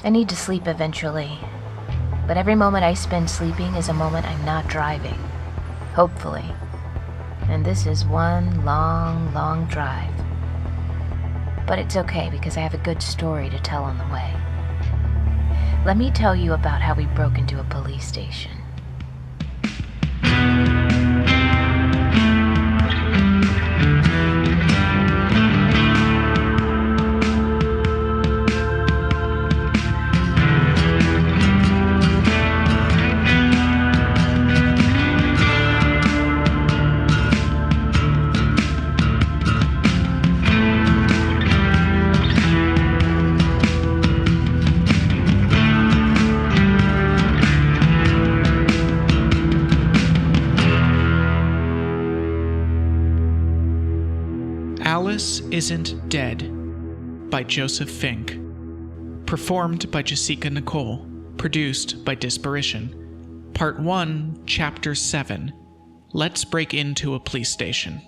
I need to sleep eventually, but every moment I spend sleeping is a moment I'm not driving. Hopefully. And this is one long, long drive. But it's okay because I have a good story to tell on the way. Let me tell you about how we broke into a police station. Alice Isn't Dead by Joseph Fink. Performed by Jessica Nikol. Produced by Disparition. Part 1, Chapter 7. Let's break into a police station.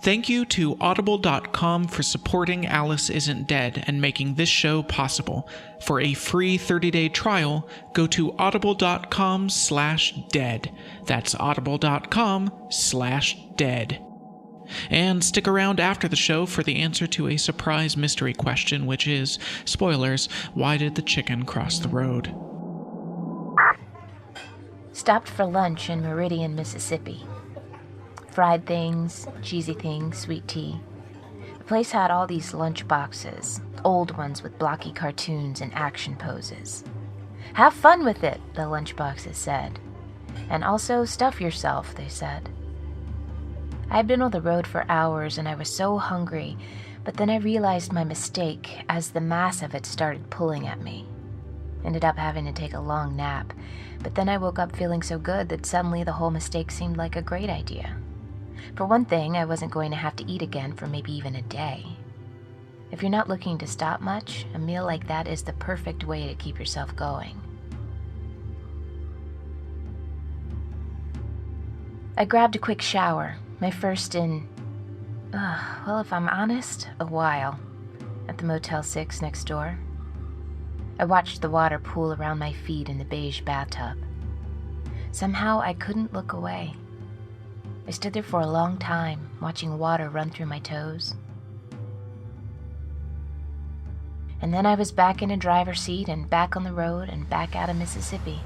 Thank you to Audible.com for supporting Alice Isn't Dead and making this show possible. For a free 30-day trial, go to audible.com/dead. That's audible.com/dead. And stick around after the show for the answer to a surprise mystery question, which is, spoilers, why did the chicken cross the road? Stopped for lunch in Meridian, Mississippi. Fried things, cheesy things, sweet tea. The place had all these lunch boxes, old ones with blocky cartoons and action poses. Have fun with it, the lunch boxes said. And also stuff yourself, they said. I'd been on the road for hours and I was so hungry, but then I realized my mistake as the mass of it started pulling at me. Ended up having to take a long nap, but then I woke up feeling so good that suddenly the whole mistake seemed like a great idea. For one thing, I wasn't going to have to eat again for maybe even a day. If you're not looking to stop much, a meal like that is the perfect way to keep yourself going. I grabbed a quick shower, my first in, well, if I'm honest, a while, at the Motel 6 next door. I watched the water pool around my feet in the beige bathtub. Somehow I couldn't look away. I stood there for a long time, watching water run through my toes. And then I was back in a driver's seat and back on the road and back out of Mississippi.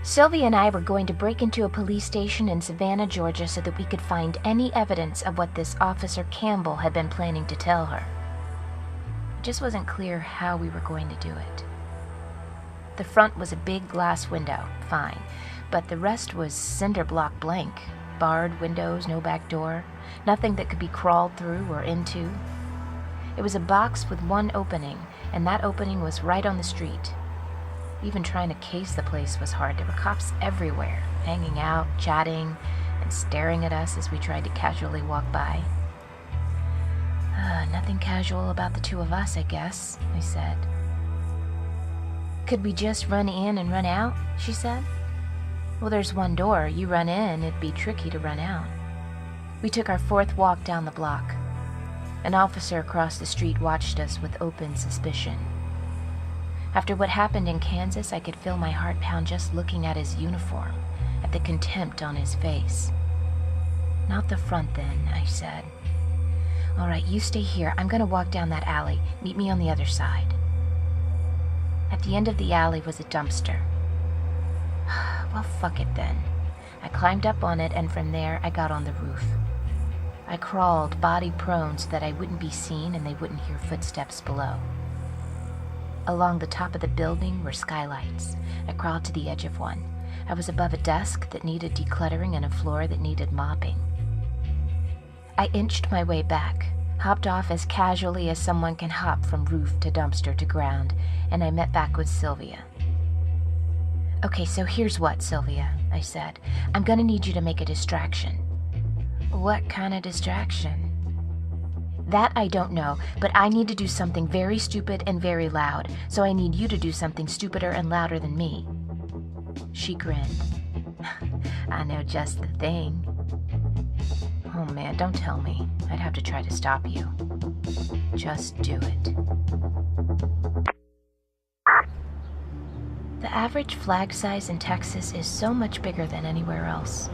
Sylvia and I were going to break into a police station in Savannah, Georgia so that we could find any evidence of what this Officer Campbell had been planning to tell her. It just wasn't clear how we were going to do it. The front was a big glass window, fine, but the rest was cinder block blank. Barred windows, no back door, nothing that could be crawled through or into. It was a box with one opening, and that opening was right on the street. Even trying to case the place was hard. There were cops everywhere, hanging out, chatting, and staring at us as we tried to casually walk by. Nothing casual about the two of us, I guess, I said. Could we just run in and run out? She said. Well, there's one door. You run in, it'd be tricky to run out. We took our fourth walk down the block. An officer across the street watched us with open suspicion. After what happened in Kansas, I could feel my heart pound just looking at his uniform, at the contempt on his face. Not the front, then, I said. All right, you stay here. I'm going to walk down that alley. Meet me on the other side. At the end of the alley was a dumpster. Well, fuck it then. I climbed up on it, and from there, I got on the roof. I crawled, body prone, so that I wouldn't be seen and they wouldn't hear footsteps below. Along the top of the building were skylights. I crawled to the edge of one. I was above a desk that needed decluttering and a floor that needed mopping. I inched my way back, hopped off as casually as someone can hop from roof to dumpster to ground, and I met back with Sylvia. Okay, so here's what, Sylvia, I said. I'm gonna need you to make a distraction. What kind of distraction? That I don't know, but I need to do something very stupid and very loud, so I need you to do something stupider and louder than me. She grinned. I know just the thing. Oh man, don't tell me. I'd have to try to stop you. Just do it. The average flag size in Texas is so much bigger than anywhere else.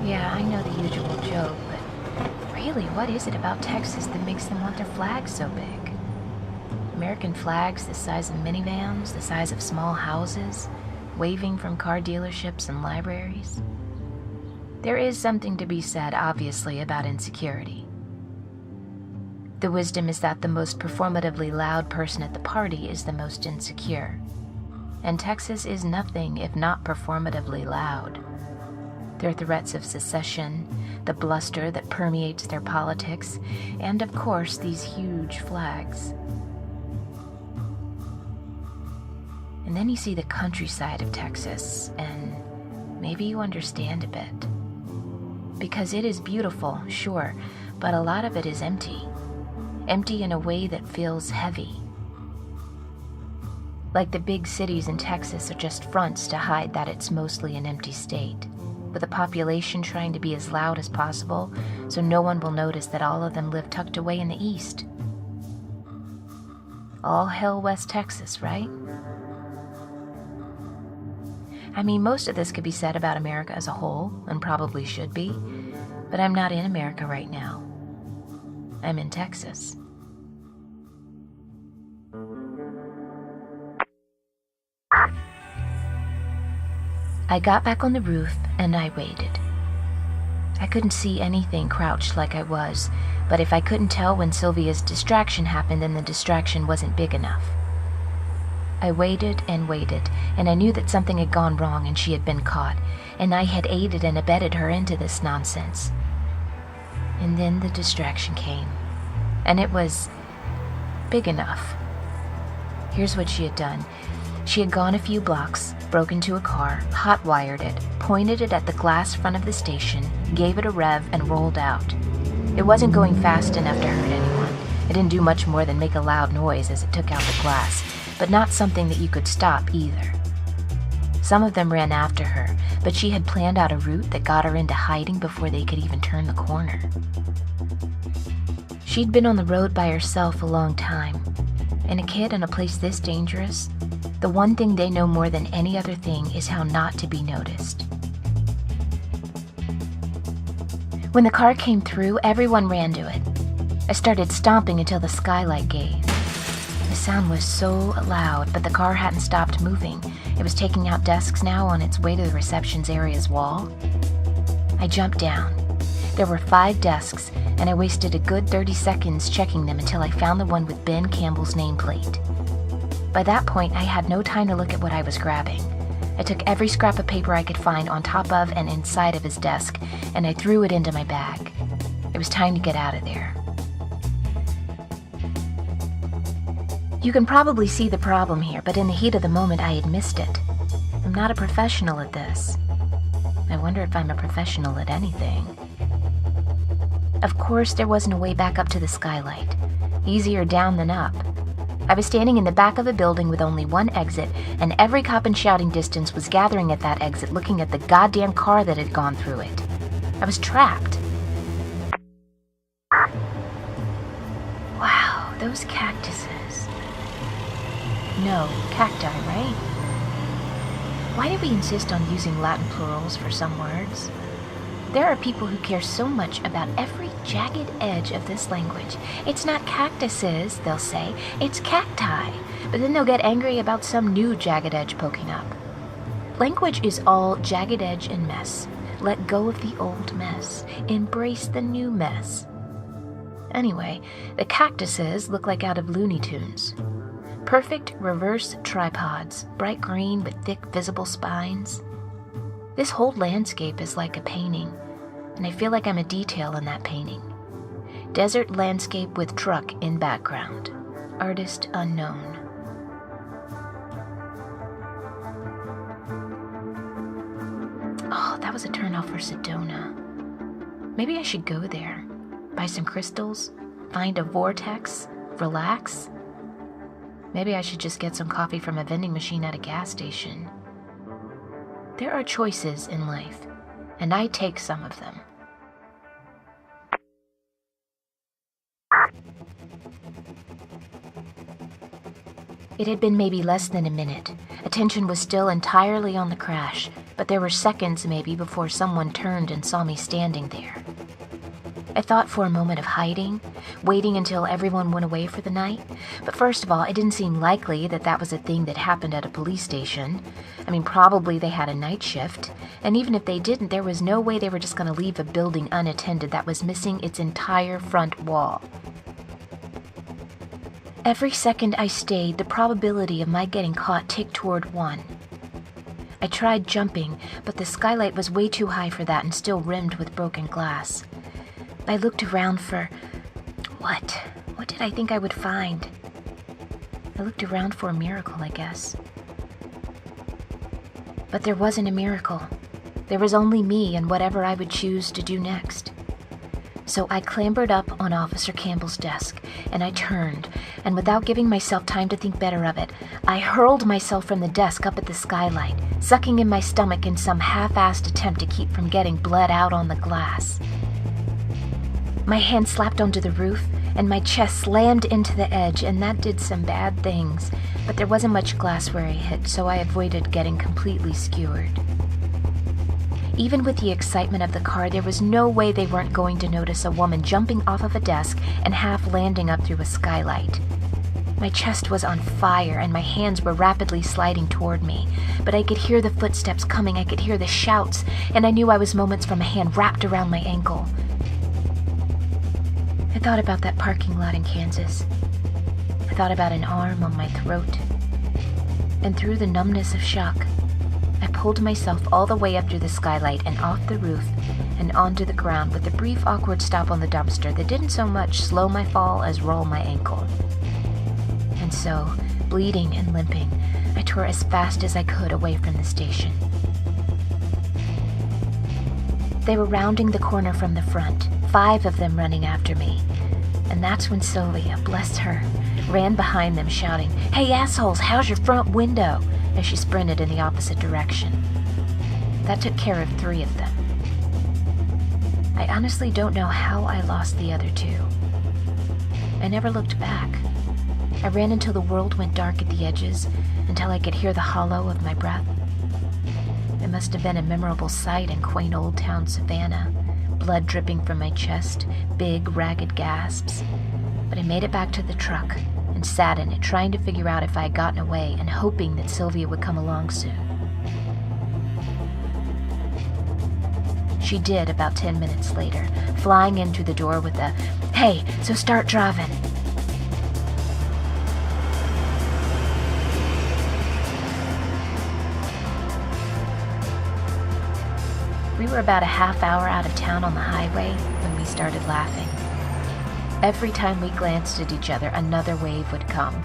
Yeah, I know the usual joke, but really, what is it about Texas that makes them want their flags so big? American flags the size of minivans, the size of small houses, waving from car dealerships and libraries. There is something to be said, obviously, about insecurity. The wisdom is that the most performatively loud person at the party is the most insecure. And Texas is nothing if not performatively loud. Their threats of secession, the bluster that permeates their politics, and of course these huge flags. And then you see the countryside of Texas, and maybe you understand a bit. Because it is beautiful, sure, but a lot of it is empty. Empty in a way that feels heavy. Like the big cities in Texas are just fronts to hide that it's mostly an empty state, with a population trying to be as loud as possible so no one will notice that all of them live tucked away in the east. All hail West Texas, right? I mean, most of this could be said about America as a whole, and probably should be, but I'm not in America right now. I'm in Texas. I got back on the roof and I waited. I couldn't see anything crouched like I was, but if I couldn't tell when Sylvia's distraction happened, then the distraction wasn't big enough. I waited and waited, and I knew that something had gone wrong and she had been caught, and I had aided and abetted her into this nonsense. And then the distraction came, and it was big enough. Here's what she had done. She had gone a few blocks, broke into a car, hot-wired it, pointed it at the glass front of the station, gave it a rev, and rolled out. It wasn't going fast enough to hurt anyone. It didn't do much more than make a loud noise as it took out the glass, but not something that you could stop either. Some of them ran after her, but she had planned out a route that got her into hiding before they could even turn the corner. She'd been on the road by herself a long time, and a kid in a place this dangerous, the one thing they know more than any other thing is how not to be noticed. When the car came through, everyone ran to it. I started stomping until the skylight gave. The sound was so loud, but the car hadn't stopped moving. It was taking out desks now on its way to the receptions area's wall. I jumped down. There were 5 desks, and I wasted a good 30 seconds checking them until I found the one with Ben Campbell's nameplate. By that point, I had no time to look at what I was grabbing. I took every scrap of paper I could find on top of and inside of his desk, and I threw it into my bag. It was time to get out of there. You can probably see the problem here, but in the heat of the moment, I had missed it. I'm not a professional at this. I wonder if I'm a professional at anything. Of course, there wasn't a way back up to the skylight. Easier down than up. I was standing in the back of a building with only one exit, and every cop in shouting distance was gathering at that exit looking at the goddamn car that had gone through it. I was trapped. Wow, those cactuses. No, cacti, right? Why do we insist on using Latin plurals for some words? There are people who care so much about every jagged edge of this language. It's not cactuses, they'll say, it's cacti. But then they'll get angry about some new jagged edge poking up. Language is all jagged edge and mess. Let go of the old mess. Embrace the new mess. Anyway, the cactuses look like out of Looney Tunes. Perfect reverse tripods, bright green with thick visible spines. This whole landscape is like a painting, and I feel like I'm a detail in that painting. Desert landscape with truck in background. Artist unknown. Oh, that was a turnoff for Sedona. Maybe I should go there, buy some crystals, find a vortex, relax. Maybe I should just get some coffee from a vending machine at a gas station. There are choices in life, and I take some of them. It had been maybe less than a minute. Attention was still entirely on the crash, but there were seconds maybe before someone turned and saw me standing there. I thought for a moment of hiding, waiting until everyone went away for the night. But first of all, it didn't seem likely that that was a thing that happened at a police station. I mean, probably they had a night shift. And even if they didn't, there was no way they were just going to leave a building unattended that was missing its entire front wall. Every second I stayed, the probability of my getting caught ticked toward 1. I tried jumping, but the skylight was way too high for that and still rimmed with broken glass. I looked around for... What? What did I think I would find? I looked around for a miracle, I guess. But there wasn't a miracle. There was only me and whatever I would choose to do next. So I clambered up on Officer Campbell's desk, and I turned, and without giving myself time to think better of it, I hurled myself from the desk up at the skylight, sucking in my stomach in some half-assed attempt to keep from getting bled out on the glass. My hand slapped onto the roof, and my chest slammed into the edge, and that did some bad things, but there wasn't much glass where I hit, so I avoided getting completely skewered. Even with the excitement of the car, there was no way they weren't going to notice a woman jumping off of a desk and half landing up through a skylight. My chest was on fire, and my hands were rapidly sliding toward me, but I could hear the footsteps coming, I could hear the shouts, and I knew I was moments from a hand wrapped around my ankle. I thought about that parking lot in Kansas. I thought about an arm on my throat. And through the numbness of shock, I pulled myself all the way up through the skylight and off the roof and onto the ground with a brief awkward stop on the dumpster that didn't so much slow my fall as roll my ankle. And so, bleeding and limping, I tore as fast as I could away from the station. They were rounding the corner from the front, 5 of them running after me. And that's when Sylvia, bless her, ran behind them shouting, "Hey assholes, how's your front window?" as she sprinted in the opposite direction. That took care of 3 of them. I honestly don't know how I lost the other 2. I never looked back. I ran until the world went dark at the edges, until I could hear the hollow of my breath. It must have been a memorable sight in quaint old town Savannah, blood dripping from my chest, big, ragged gasps. But I made it back to the truck and sat in it, trying to figure out if I had gotten away and hoping that Sylvia would come along soon. She did about 10 minutes later, flying in through the door with a, "Hey, so start driving." We were about a half hour out of town on the highway when we started laughing. Every time we glanced at each other, another wave would come.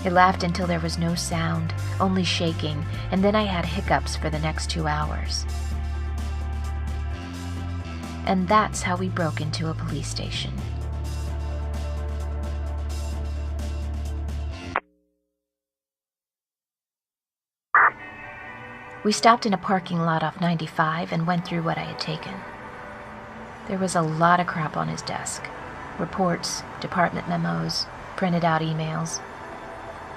I laughed until there was no sound, only shaking, and then I had hiccups for the next 2 hours. And that's how we broke into a police station. We stopped in a parking lot off 95 and went through what I had taken. There was a lot of crap on his desk. Reports, department memos, printed out emails.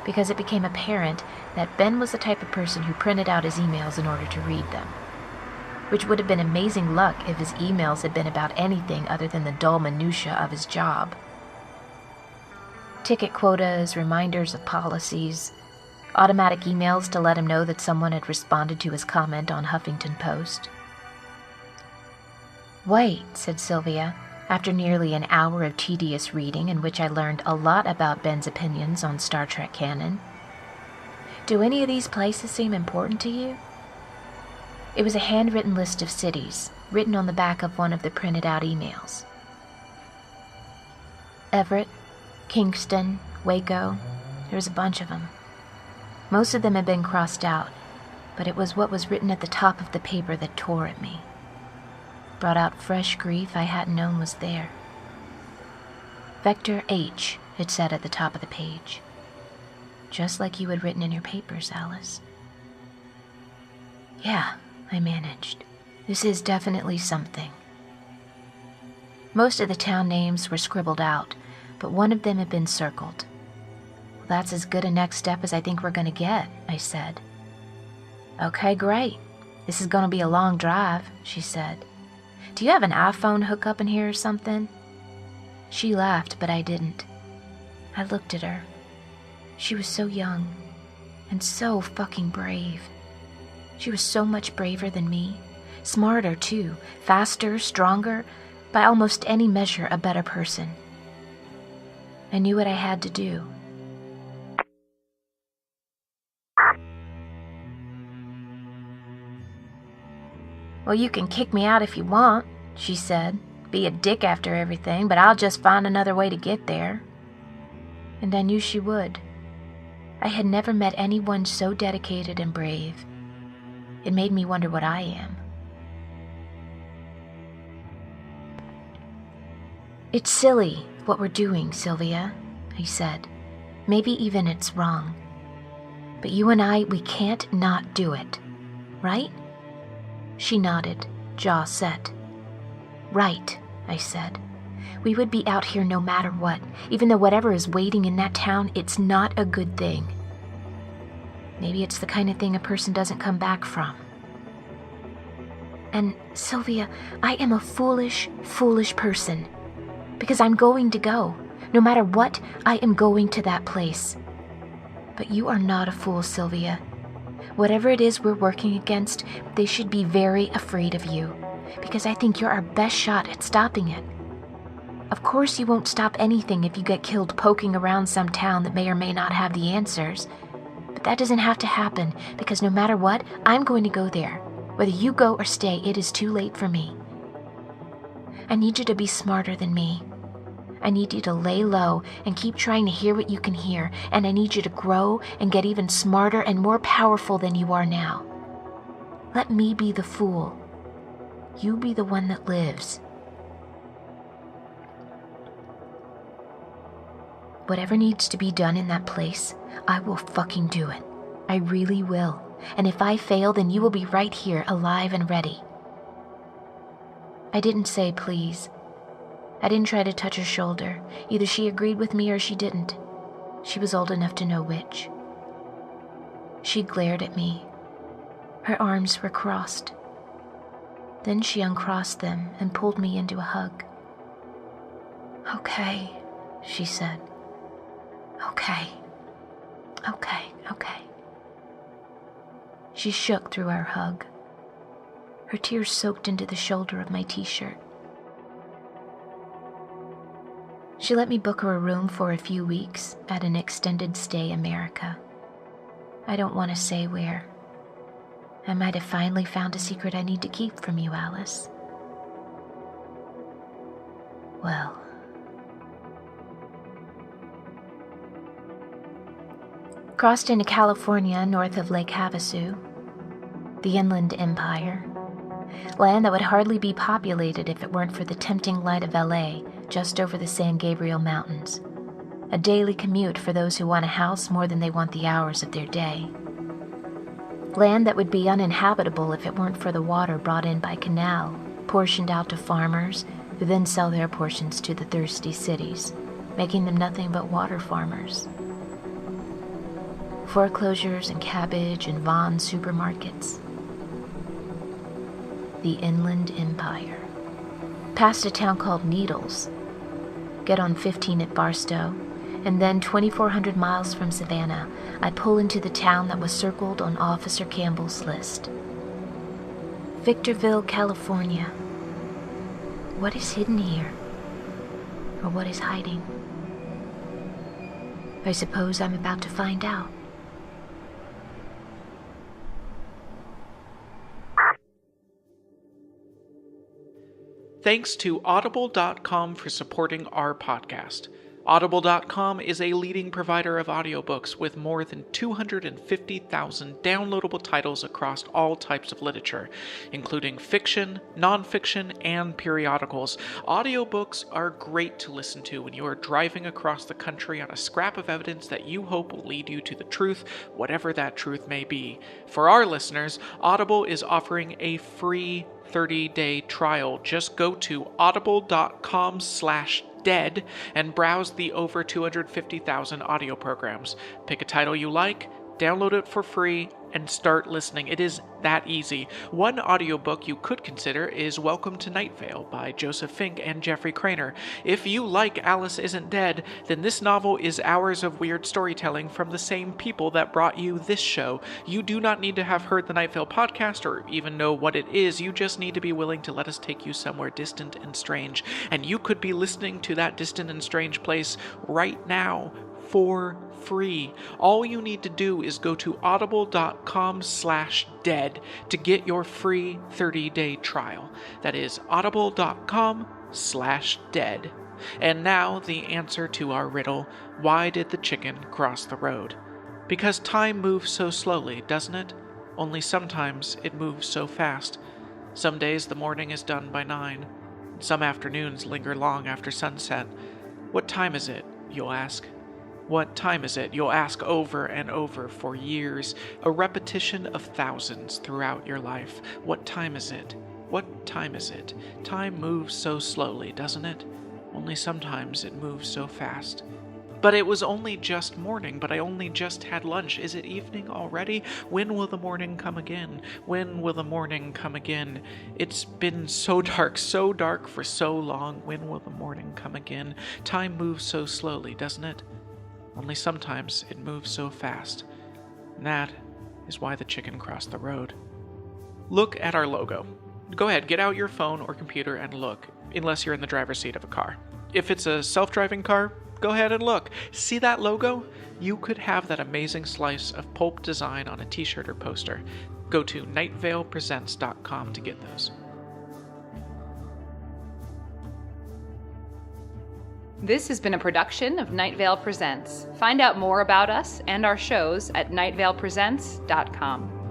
Because it became apparent that Ben was the type of person who printed out his emails in order to read them. Which would have been amazing luck if his emails had been about anything other than the dull minutiae of his job. Ticket quotas, reminders of policies, automatic emails to let him know that someone had responded to his comment on Huffington Post. "Wait," said Sylvia, after nearly an hour of tedious reading in which I learned a lot about Ben's opinions on Star Trek canon. "Do any of these places seem important to you?" It was a handwritten list of cities, written on the back of one of the printed out emails. Everett, Kingston, Waco, there was a bunch of them. Most of them had been crossed out, but it was what was written at the top of the paper that tore at me. Brought out fresh grief I hadn't known was there. Vector H, it said at the top of the page. Just like you had written in your papers, Alice. "Yeah," I managed. "This is definitely something." Most of the town names were scribbled out, but one of them had been circled. that's as good a next step as I think we're going to get, I said. Okay, great. This is going to be a long drive, she said. Do you have an iPhone hookup in here or something? She laughed, but I didn't. I looked at her. She was so young and so fucking brave. She was so much braver than me. Smarter, too. Faster, stronger. By almost any measure, a better person. I knew what I had to do. Well, you can kick me out if you want, she said. Be a dick after everything, but I'll just find another way to get there. And I knew she would. I had never met anyone so dedicated and brave. It made me wonder what I am. It's silly what we're doing, Sylvia, I said. Maybe even it's wrong. But you and I, we can't not do it, right? She nodded, jaw set. Right, I said. We would be out here no matter what, even though whatever is waiting in that town, it's not a good thing. Maybe it's the kind of thing a person doesn't come back from. And, Sylvia, I am a foolish, foolish person. Because I'm going to go. No matter what, I am going to that place. But you are not a fool, Sylvia. Whatever it is we're working against, they should be very afraid of you. Because I think you're our best shot at stopping it. Of course you won't stop anything if you get killed poking around some town that may or may not have the answers. But that doesn't have to happen, because no matter what, I'm going to go there. Whether you go or stay, it is too late for me. I need you to be smarter than me. I need you to lay low and keep trying to hear what you can hear, and I need you to grow and get even smarter and more powerful than you are now. Let me be the fool. You be the one that lives. Whatever needs to be done in that place, I will fucking do it. I really will. And if I fail, then you will be right here, alive and ready. I didn't say please. I didn't try to touch her shoulder. Either she agreed with me or she didn't. She was old enough to know which. She glared at me. Her arms were crossed. Then she uncrossed them and pulled me into a hug. Okay, she said. Okay. She shook through our hug. Her tears soaked into the shoulder of my t-shirt. She let me book her a room for a few weeks at an extended stay America. I don't want to say where. I might have finally found a secret I need to keep from you, Alice. Well. Crossed into California north of Lake Havasu, the Inland Empire, land that would hardly be populated if it weren't for the tempting light of LA just over the San Gabriel Mountains, a daily commute for those who want a house more than they want the hours of their day. Land that would be uninhabitable if it weren't for the water brought in by canal, portioned out to farmers, who then sell their portions to the thirsty cities, making them nothing but water farmers. Foreclosures and cabbage and Vaughn supermarkets. The Inland Empire. Past a town called Needles. Get on 15 at Barstow, and then 2,400 miles from Savannah, I pull into the town that was circled on Officer Campbell's list. Victorville, California. What is hidden here? Or what is hiding? I suppose I'm about to find out. Thanks to Audible.com for supporting our podcast. Audible.com is a leading provider of audiobooks with more than 250,000 downloadable titles across all types of literature, including fiction, nonfiction, and periodicals. Audiobooks are great to listen to when you are driving across the country on a scrap of evidence that you hope will lead you to the truth, whatever that truth may be. For our listeners, Audible is offering a free 30-day trial. Just go to audible.com/dead and browse the over 250,000 audio programs. Pick a title you like, download it for free, and start listening. It is that easy. One audiobook you could consider is Welcome to Night Vale by Joseph Fink and Jeffrey Craner. If you like Alice Isn't Dead, then this novel is hours of weird storytelling from the same people that brought you this show. You do not need to have heard the Night Vale podcast or even know what it is. You just need to be willing to let us take you somewhere distant and strange. And you could be listening to that distant and strange place right now for free. All you need to do is go to audible.com/dead to get your free 30-day trial. That is audible.com/dead. And now the answer to our riddle, why did the chicken cross the road? Because time moves so slowly, doesn't it? Only sometimes it moves so fast. Some days the morning is done by 9. Some afternoons linger long after sunset. What time is it, you'll ask? What time is it? You'll ask over and over for years, a repetition of thousands throughout your life. What time is it? What time is it? Time moves so slowly, doesn't it? Only sometimes it moves so fast. But it was only just morning, but I only just had lunch. Is it evening already? When will the morning come again? When will the morning come again? It's been so dark for so long. When will the morning come again? Time moves so slowly, doesn't it? Only sometimes it moves so fast. And that is why the chicken crossed the road. Look at our logo. Go ahead, get out your phone or computer and look, unless you're in the driver's seat of a car. If it's a self-driving car, go ahead and look. See that logo? You could have that amazing slice of pulp design on a t-shirt or poster. Go to nightvalepresents.com to get those. This has been a production of Night Vale Presents. Find out more about us and our shows at nightvalepresents.com.